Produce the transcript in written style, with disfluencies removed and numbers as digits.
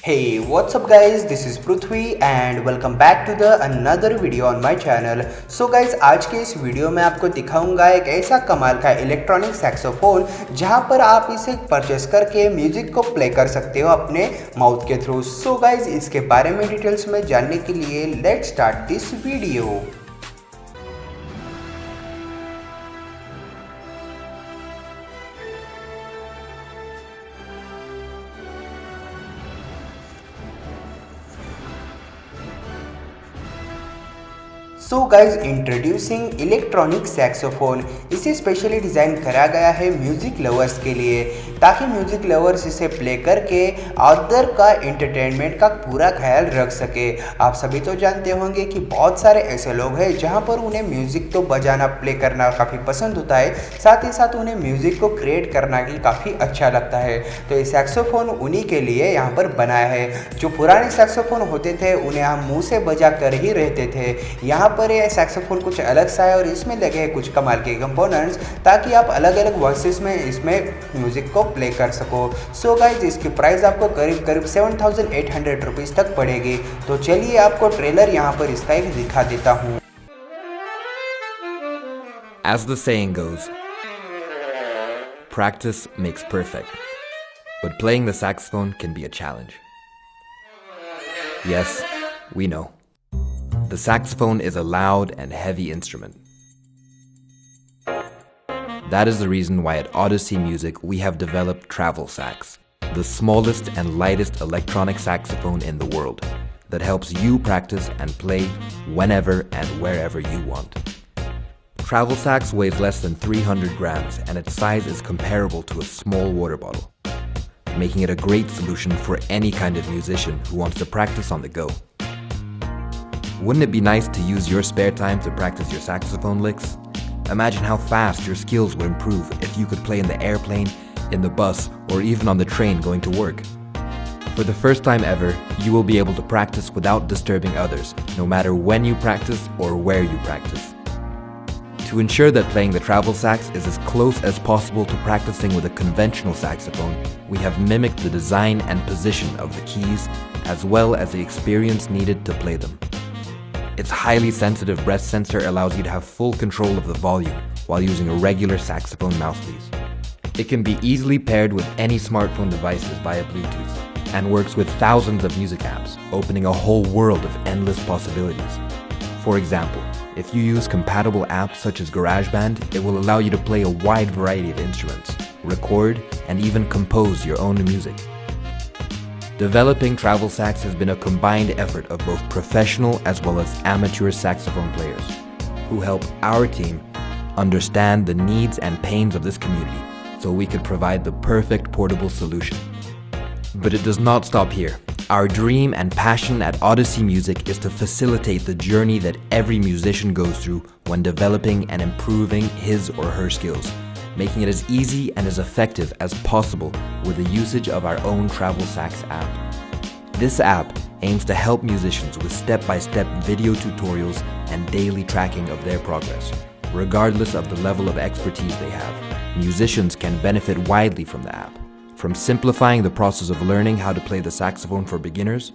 Hey, what's up guys, this is Pruthvi and welcome back to the another video on my channel. So guys, आज के इस video में आपको दिखाऊंगा एक ऐसा कमाल का इलेक्ट्रॉनिक सैक्सोफोन जहां पर आप इसे परचेस करके म्यूजिक को प्ले कर सकते हो अपने माउथ के थ्रू। सो गाइज, इसके बारे में डिटेल्स में जानने के लिए let's start this video. So guys, introducing electronic saxophone. इसे स्पेशली डिज़ाइन करा गया है म्यूज़िक लवर्स के लिए, ताकि म्यूज़िक लवर्स इसे प्ले करके अदर का एंटरटेनमेंट का पूरा ख्याल रख सके। आप सभी तो जानते होंगे कि बहुत सारे ऐसे लोग हैं जहां पर उन्हें म्यूज़िक तो बजाना प्ले करना काफ़ी पसंद होता है, साथ ही साथ उन्हें म्यूज़िक को क्रिएट करना भी काफ़ी अच्छा लगता है। तो ये सैक्सोफोन उन्हीं के लिए यहाँ पर बनाया है। जो पुराने सैक्सोफोन होते थे उन्हें हम मुँह से बजा कर ही रहते थे। यहाँ पर ये सैक्सोफोन कुछ अलग सा है और इसमें लगे हैं कुछ कमाल के कंपोनेंट्स, ताकि आप अलग अलग वॉइसेस में इसमें म्यूजिक को प्ले कर सको। सो गाइज, इसकी प्राइस आपको करीब करीब 7,800 रुपीज़ तक पड़ेगी। तो चलिए आपको ट्रेलर यहाँ पर इसका एक दिखा देता हूँ। As the saying goes, practice makes perfect, but playing the saxophone can be a challenge. Yes, we know. The saxophone is a loud and heavy instrument. That is the reason why at Odyssey Music we have developed Travel Sax, the smallest and lightest electronic saxophone in the world that helps you practice and play whenever and wherever you want. Travel Sax weighs less than 300 grams and its size is comparable to a small water bottle, making it a great solution for any kind of musician who wants to practice on the go. Wouldn't it be nice to use your spare time to practice your saxophone licks? Imagine how fast your skills would improve if you could play in the airplane, in the bus, or even on the train going to work. For the first time ever, you will be able to practice without disturbing others, no matter when you practice or where you practice. To ensure that playing the travel sax is as close as possible to practicing with a conventional saxophone, we have mimicked the design and position of the keys, as well as the experience needed to play them. Its highly sensitive breath sensor allows you to have full control of the volume while using a regular saxophone mouthpiece. It can be easily paired with any smartphone devices via Bluetooth and works with thousands of music apps, opening a whole world of endless possibilities. For example, if you use compatible apps such as GarageBand, it will allow you to play a wide variety of instruments, record, and even compose your own music. Developing Travel Sax has been a combined effort of both professional as well as amateur saxophone players, who help our team understand the needs and pains of this community so we could provide the perfect portable solution. But it does not stop here. Our dream and passion at Odyssey Music is to facilitate the journey that every musician goes through when developing and improving his or her skills, making it as easy and as effective as possible with the usage of our own Travel Sax app. This app aims to help musicians with step-by-step video tutorials and daily tracking of their progress. Regardless of the level of expertise they have, musicians can benefit widely from the app, from simplifying the process of learning how to play the saxophone for beginners